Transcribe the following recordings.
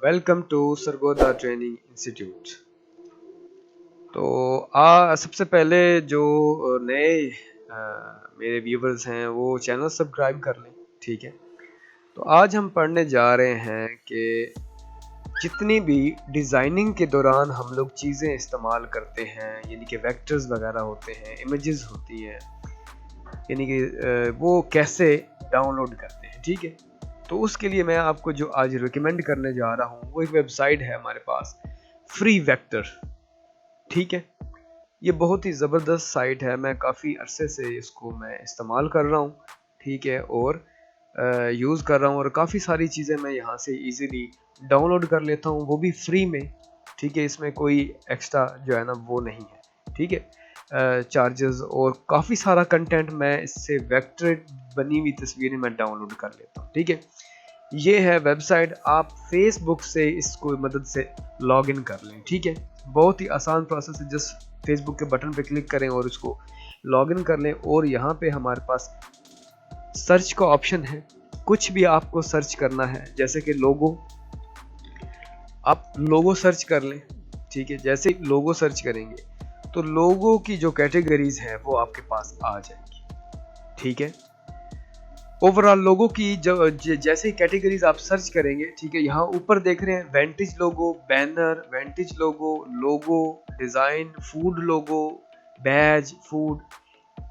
Welcome to Sargodha training institute. तो सबसे पहले जो नए मेरे व्यूवर्स हैं वो चैनल सब्सक्राइब कर लें, ठीक है। तो आज हम पढ़ने जा रहे हैं कि जितनी भी डिज़ाइनिंग के दौरान हम लोग चीज़ें इस्तेमाल करते हैं, यानी कि वेक्टर्स वगैरह होते हैं, इमेजेस होती हैं, यानी कि वो कैसे डाउनलोड करते हैं, ठीक है। तो उसके लिए मैं आपको जो आज रिकमेंड करने जा रहा हूँ वो एक वेबसाइट है हमारे पास, फ्री वेक्टर, ठीक है। ये बहुत ही ज़बरदस्त साइट है, मैं काफ़ी अरसे से इसको मैं इस्तेमाल कर रहा हूँ, ठीक है, और यूज़ कर रहा हूँ, और काफ़ी सारी चीज़ें मैं यहाँ से इजीली डाउनलोड कर लेता हूँ, वो भी फ्री में, ठीक है। इसमें कोई एक्स्ट्रा जो है ना वो नहीं है, ठीक है, चार्जेस, और काफ़ी सारा कंटेंट मैं इससे वेक्टर बनी हुई तस्वीरें मैं डाउनलोड कर लेता हूँ, ठीक है। ये है वेबसाइट, आप फेसबुक से इसको मदद से लॉग इन कर लें, ठीक है। बहुत ही आसान प्रोसेस है, जस्ट फेसबुक के बटन पे क्लिक करें और इसको लॉग इन कर लें। और यहाँ पे हमारे पास सर्च का ऑप्शन है, कुछ भी आपको सर्च करना है, जैसे कि लोगो, आप लोगो सर्च कर लें, ठीक है। जैसे लोगो सर्च करेंगे तो लोगो की जो कैटेगरीज हैं वो आपके पास आ जाएंगी, ठीक है। ओवरऑल लोगों की जैसे ही कैटेगरीज आप सर्च करेंगे, ठीक है, यहाँ ऊपर देख रहे हैं vintage logo, banner, vintage logo, logo design, food logo, badge, food,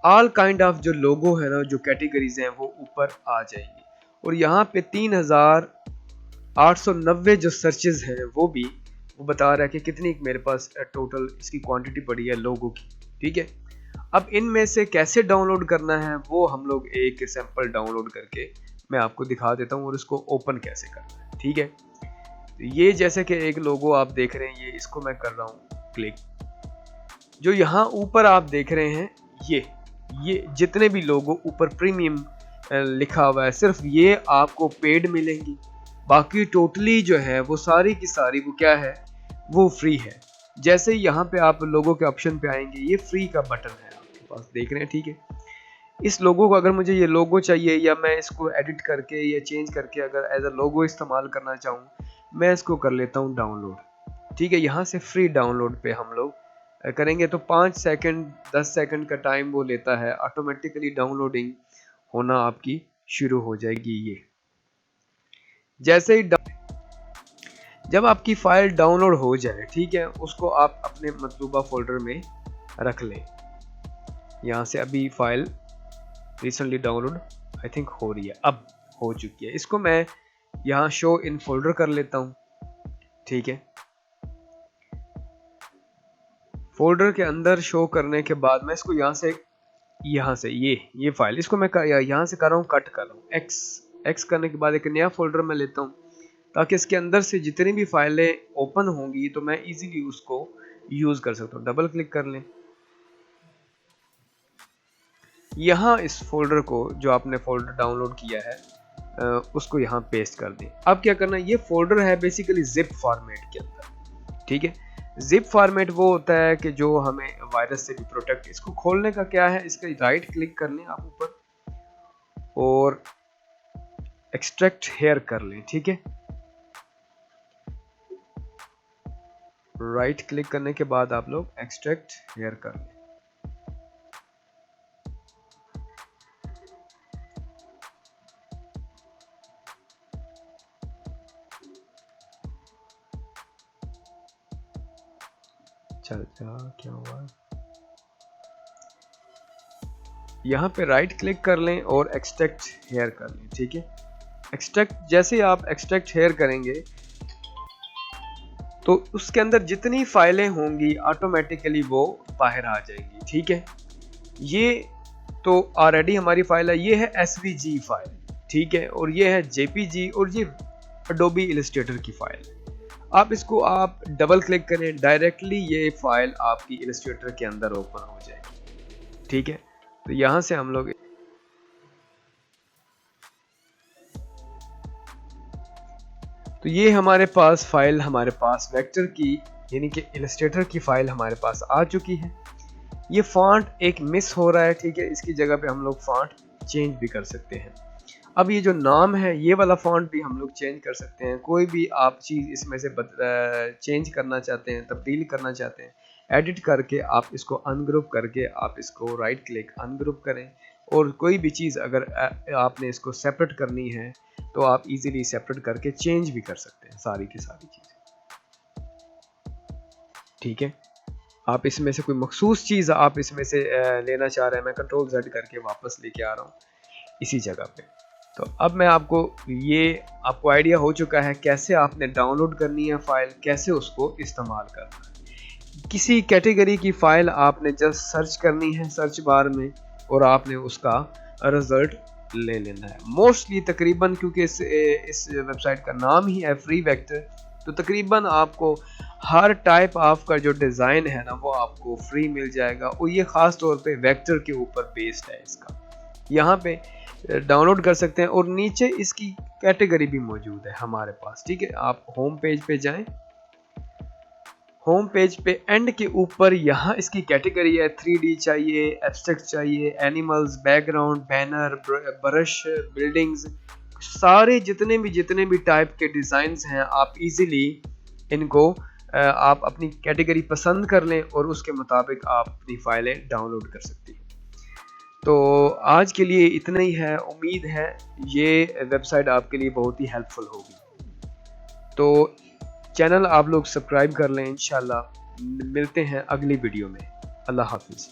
all kind of जो लोगो है ना, जो कैटेगरीज हैं वो ऊपर आ जाएंगी। और यहाँ पे 3890 जो सर्चेज हैं वो बता रहा है कि कितनी मेरे पास टोटल इसकी क्वांटिटी पड़ी है लोगों की, ठीक है। अब इनमें से कैसे डाउनलोड करना है वो हम लोग एक सैंपल डाउनलोड करके मैं आपको दिखा देता हूँ, और इसको ओपन कैसे करना है, ठीक है। तो ये जैसे कि एक लोगो आप देख रहे हैं, ये इसको मैं कर रहा हूँ क्लिक। जो यहाँ ऊपर आप देख रहे हैं, ये जितने भी लोगो ऊपर प्रीमियम लिखा हुआ है, सिर्फ ये आपको पेड मिलेंगी, बाकी टोटली जो है वो सारी की सारी वो क्या है, वो फ्री है। जैसे ही यहाँ पे आप लोगों के ऑप्शन पे आएंगे, ये फ्री का बटन है आपके पास, देख रहे हैं, ठीक है। इस लोगो को अगर मुझे ये लोगो चाहिए, या मैं इसको एडिट करके या चेंज करके अगर एज अ लोगो इस्तेमाल करना चाहूँ, मैं इसको कर लेता हूँ डाउनलोड, ठीक है। यहाँ से फ्री डाउनलोड पे हम लोग करेंगे तो 5 सेकंड 10 सेकंड का टाइम वो लेता है, ऑटोमेटिकली डाउनलोडिंग होना आपकी शुरू हो जाएगी। ये जैसे ही जब आपकी फाइल डाउनलोड हो जाए, ठीक है, उसको आप अपने मतलूबा फोल्डर में रख लें। यहाँ से अभी file recently download I think हो रही है, अब हो चुकी है। इसको मैं यहाँ शो इन फोल्डर कर लेता हूँ, ठीक है। फोल्डर के अंदर शो करने के बाद मैं इसको यहाँ से ये फाइल इसको मैं यहाँ से कर रहा हूँ, कट कर रहा हूँ, एक्स करने के बाद एक नया फोल्डर मैं लेता हूँ, ताकि इसके अंदर से जितनी भी फाइलें ओपन होंगी तो मैं इजीली उसको यूज कर सकता हूँ। डबल क्लिक कर लें, यहाँ इस फोल्डर को जो आपने फोल्डर डाउनलोड किया है उसको यहाँ पेस्ट कर दें। अब क्या करना है, ये फोल्डर है बेसिकली जिप फॉर्मेट के अंदर, ठीक है। जिप फॉर्मेट वो होता है कि जो हमें वायरस से भी प्रोटेक्ट। इसको खोलने का क्या है, इसका राइट क्लिक कर लें आप ऊपर और एक्सट्रैक्ट हेयर कर लें, ठीक है। राइट क्लिक करने के बाद आप लोग एक्सट्रैक्ट हेयर कर लें। चल क्या हुआ, यहाँ पे राइट क्लिक कर लें और एक्सट्रैक्ट हेयर कर लें, ठीक है। एक्सट्रैक्ट जैसे ही आप एक्सट्रैक्ट हेयर करेंगे तो उसके अंदर जितनी फाइलें होंगी ऑटोमेटिकली वो बाहर आ जाएंगी, ठीक है। ये तो ऑलरेडी हमारी फाइल है, ये है एसवीजी फाइल, ठीक है, और ये है जेपीजी, और ये एडोबी इलस्ट्रेटर की फाइल है। आप इसको आप डबल क्लिक करें, डायरेक्टली ये फाइल आपकी इलस्ट्रेटर के अंदर ओपन हो जाएगी, ठीक है। तो यहाँ से हम लोग तो ये हमारे पास फाइल, हमारे पास वेक्टर की यानी कि इलस्ट्रेटर की फाइल हमारे पास आ चुकी है। ये फॉन्ट एक मिस हो रहा है, ठीक है, इसकी जगह पे हम लोग फॉन्ट चेंज भी कर सकते हैं। अब ये जो नाम है ये वाला फॉन्ट भी हम लोग चेंज कर सकते हैं। कोई भी आप चीज़ इसमें से चेंज करना चाहते हैं, तब्दील करना चाहते हैं, एडिट करके आप इसको अनग्रुप करके आप इसको राइट क्लिक अनग्रुप करें। और कोई भी चीज़ अगर आपने इसको सेपरेट करनी है तो आप इजीली सेपरेट करके चेंज भी कर सकते हैं सारी की सारी चीज़ें। ठीक है, आप इसमें से कोई मखसूस चीज़ आप इसमें से लेना चाह रहे हैं, मैं कंट्रोल Z करके वापस लेके आ रहा हूँ इसी जगह पे। तो अब मैं आपको आइडिया हो चुका है कैसे आपने डाउनलोड करनी है फ़ाइल, कैसे उसको इस्तेमाल करना है। किसी कैटेगरी की फ़ाइल आपने जस्ट सर्च करनी है सर्च बार में और आपने उसका रिज़ल्ट ले लेना है। मोस्टली तकरीबन, क्योंकि इस वेबसाइट का नाम ही है फ्री वेक्टर, तो तकरीबन आपको हर टाइप ऑफ का जो डिज़ाइन है ना वो आपको फ्री मिल जाएगा। और ये ख़ास तौर पे वेक्टर के ऊपर बेस्ड है इसका। यहाँ पे डाउनलोड कर सकते हैं और नीचे इसकी कैटेगरी भी मौजूद है हमारे पास। ठीक है, आप होम पेज पे जाएं, होम पेज पे एंड के ऊपर यहाँ इसकी कैटेगरी है। 3D चाहिए, एब्स्ट्रैक्ट चाहिए, animals, background, banner, brush, buildings, सारे जितने भी टाइप के डिज़ाइंस हैं आप इजीली इनको आप अपनी कैटेगरी पसंद कर लें और उसके मुताबिक आप अपनी फ़ाइलें डाउनलोड कर सकती हैं। तो आज के लिए इतना ही है। उम्मीद है ये वेबसाइट आपके लिए बहुत ही हेल्पफुल होगी। तो चैनल आप लोग सब्सक्राइब कर लें। इंशाल्लाह मिलते हैं अगली वीडियो में। अल्लाह हाफिज़।